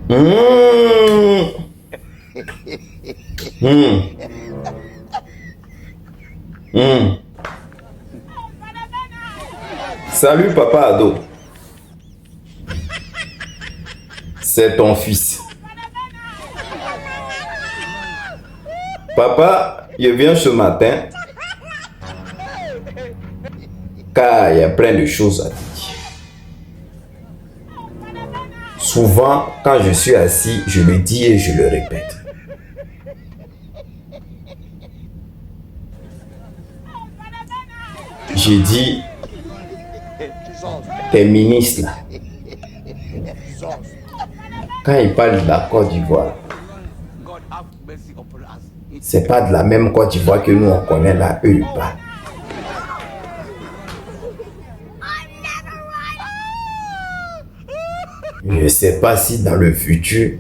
Mmh. Mmh. Mmh. Salut papa ado. C'est ton fils. Papa, je viens ce matin car il y a plein de choses à te dire. Souvent, quand je suis assis, je le dis et je le répète. J'ai dit, tes ministres là, quand ils parlent de la Côte d'Ivoire, c'est pas de la même Côte d'Ivoire que nous on connaît là, eux ils parlent. Je ne sais pas si dans le futur,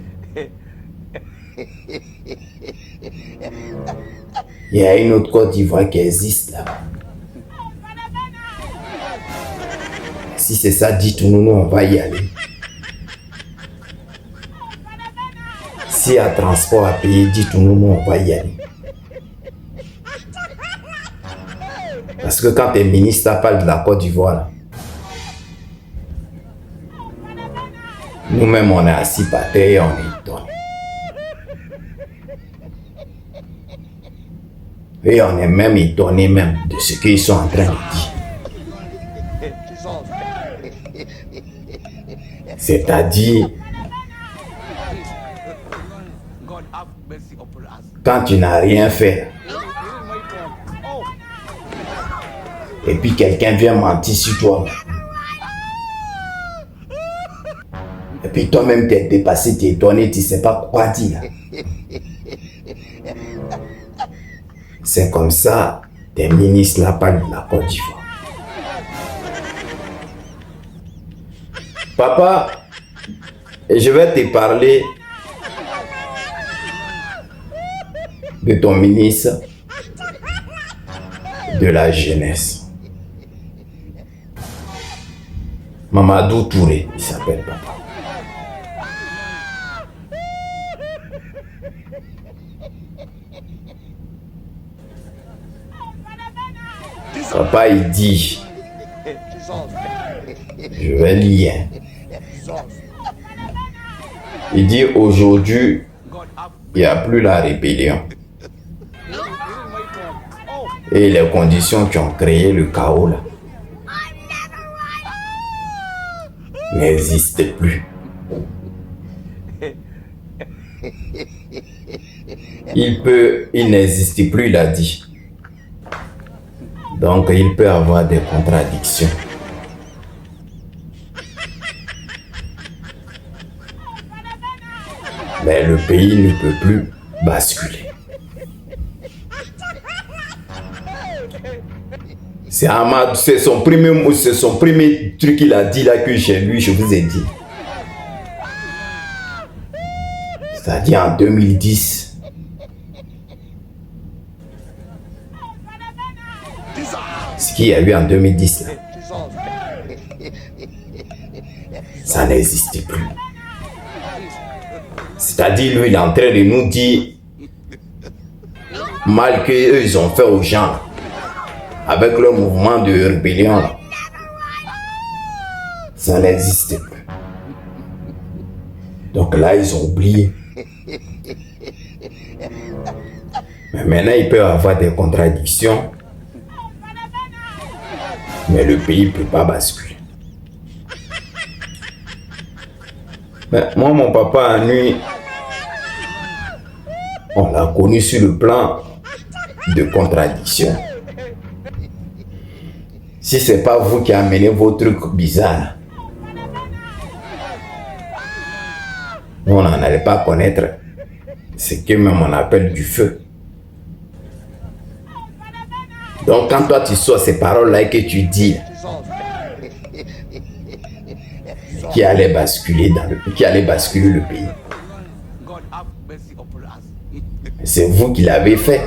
il y a une autre Côte d'Ivoire qui existe là. Si c'est ça, dites-nous, nous on va y aller. S'il y a transport à payer, dites-nous, nous on va y aller. Parce que quand tes ministres parlent de la Côte d'Ivoire, nous-mêmes on est assis par terre et on est étonnés. Et on est même étonnés même de ce qu'ils sont en train de dire. C'est-à-dire, quand tu n'as rien fait, et puis quelqu'un vient mentir sur toi, et puis toi-même t'es dépassé, t'es étonné, tu ne sais pas quoi dire. C'est comme ça, tes ministres là parlent de la Côte d'Ivoire. Papa, je vais te parler de ton ministre de la jeunesse. Mamadou Touré, il s'appelle papa. Papa, il dit, je vais lire. Il dit, aujourd'hui, il n'y a plus la rébellion. Et les conditions qui ont créé le chaos là n'existent plus. Il n'existe plus, il a dit. Donc, il peut avoir des contradictions. Mais le pays ne peut plus basculer. C'est son premier mot, c'est son premier truc qu'il a dit là que chez lui, je vous ai dit. C'est-à-dire en 2010. Ce qu'il y a eu en 2010 là, ça n'existe plus. C'est-à-dire lui, il est en train de nous dire mal qu'eux ils ont fait aux gens avec le mouvement de rébellion. Ça n'existe plus. Donc là, ils ont oublié. Mais maintenant, il peut y avoir des contradictions. Mais le pays ne peut pas basculer. Mais moi, mon papa, à nuit, on l'a connu sur le plan de contradiction. Si ce n'est pas vous qui amenez vos trucs bizarres, on n'en allait pas connaître ce que même on appelle du feu. Donc quand toi tu sors ces paroles-là et que tu dis qui allait basculer le pays, c'est vous qui l'avez fait.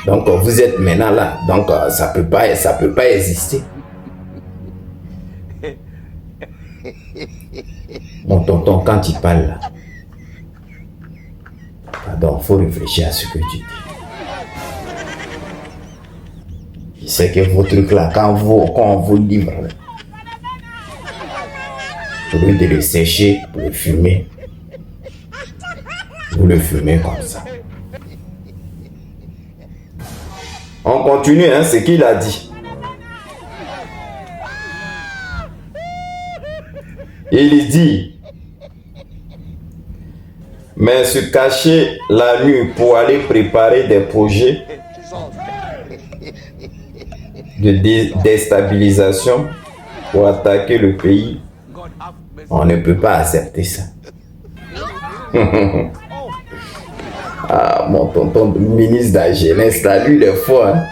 Donc vous êtes maintenant là, donc ça peut pas exister. Mon tonton, quand tu parles là, pardon, faut réfléchir à ce que tu dis. Je sais que vos trucs là, quand on vous livre, au lieu de le sécher pour le fumer, vous le fumez comme ça. On continue, hein, ce qu'il a dit. Il dit, mais se cacher la nuit pour aller préparer des projets de déstabilisation pour attaquer le pays, on ne peut pas accepter ça. Ah, mon tonton ministre de la jeunesse, là, lui, il est fort. Hein?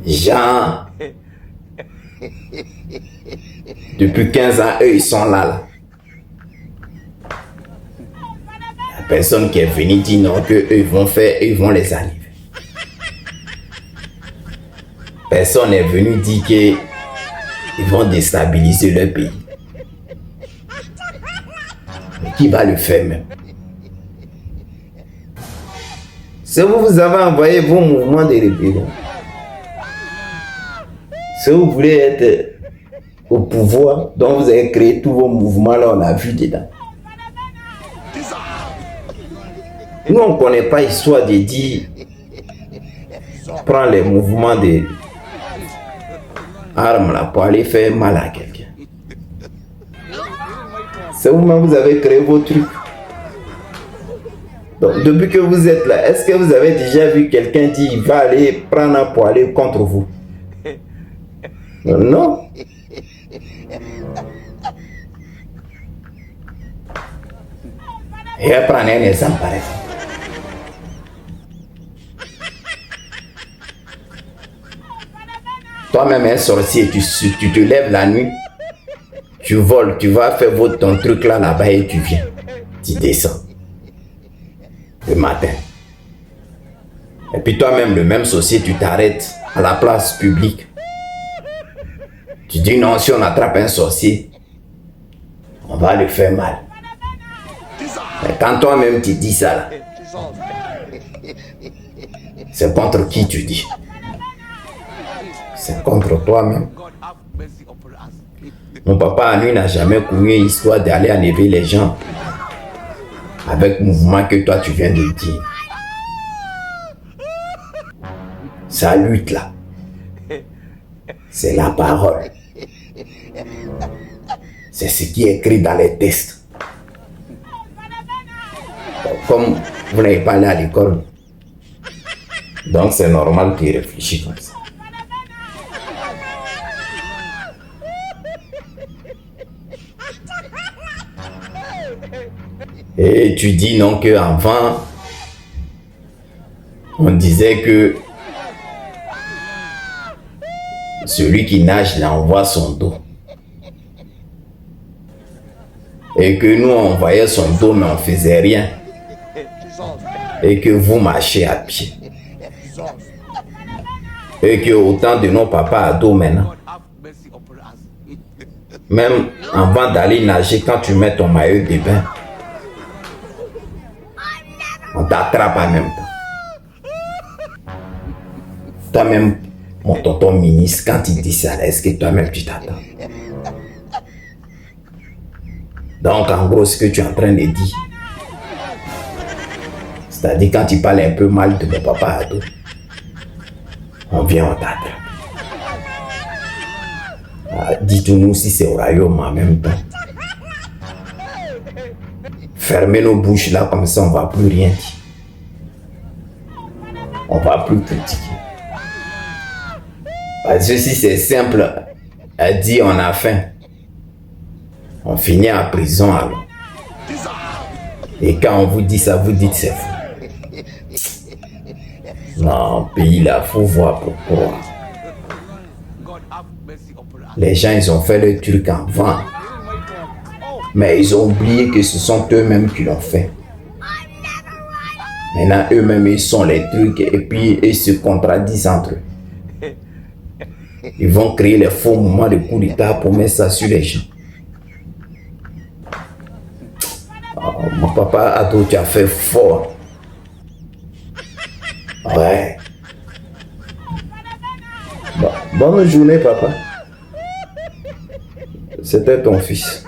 Jean, depuis 15 ans, eux, ils sont là. La personne qui est venue dit non, qu'eux, ils vont faire, ils vont les arriver. Personne n'est venu dire qu'ils vont déstabiliser leur pays. Mais qui va le faire même? Si vous avez envoyé vos mouvements de rébellion, si vous voulez être au pouvoir, dont vous avez créé tous vos mouvements, là, on a vu dedans. Nous, on ne connaît pas l'histoire de dire prends les mouvements de armes là pour aller faire mal à quelqu'un. C'est vous-même, vous avez créé vos trucs. Donc, depuis que vous êtes là, est-ce que vous avez déjà vu quelqu'un dire il va aller prendre pour aller contre vous? Non. Et prendre un exemple pareil. Toi-même, un sorcier, tu te lèves la nuit, tu voles, tu vas faire ton truc là-bas et tu viens. Tu descends. Le matin. Et puis toi-même, le même sorcier, tu t'arrêtes à la place publique. Tu dis non, si on attrape un sorcier, on va lui faire mal. Mais quand toi-même tu dis ça là, c'est contre qui tu dis? C'est contre toi-même. Mon papa, lui, n'a jamais connu une histoire d'aller enlever les gens avec le mouvement que toi tu viens de dire. Sa lutte là, c'est la parole. C'est ce qui est écrit dans les textes. Comme vous n'avez pas allé à l'école, donc c'est normal qu'il réfléchisse comme ça. Et tu dis non qu'avant, on disait que celui qui nage là, on voit son dos. Et que nous, on voyait son dos, mais on ne faisait rien. Et que vous marchez à pied. Et que autant de nos papas à dos maintenant, même avant d'aller nager, quand tu mets ton maillot de bain, on t'attrape en même temps. Toi-même, mon tonton ministre, quand il dit ça, est-ce que toi-même tu t'attends? Donc, en gros, ce que tu es en train de dire, c'est-à-dire quand tu parles un peu mal de mon papa à dos, on vient, on t'attrape. Dites-nous si c'est au royaume en même temps. Fermez nos bouches là, comme ça on ne va plus rien dire. On ne va plus critiquer. Parce que si c'est simple à dire on a faim, on finit en prison alors. Et quand on vous dit ça, vous dites c'est fou. Non, pays là, faut voir pourquoi. Les gens, ils ont fait le truc en vain. Mais ils ont oublié que ce sont eux-mêmes qui l'ont fait. Maintenant, eux-mêmes, ils sont les trucs et puis ils se contradisent entre eux. Ils vont créer les faux moments de coup d'état pour mettre ça sur les gens. Oh, mon papa Ado, tu as fait fort. Ouais. Bonne journée, papa. C'était ton fils.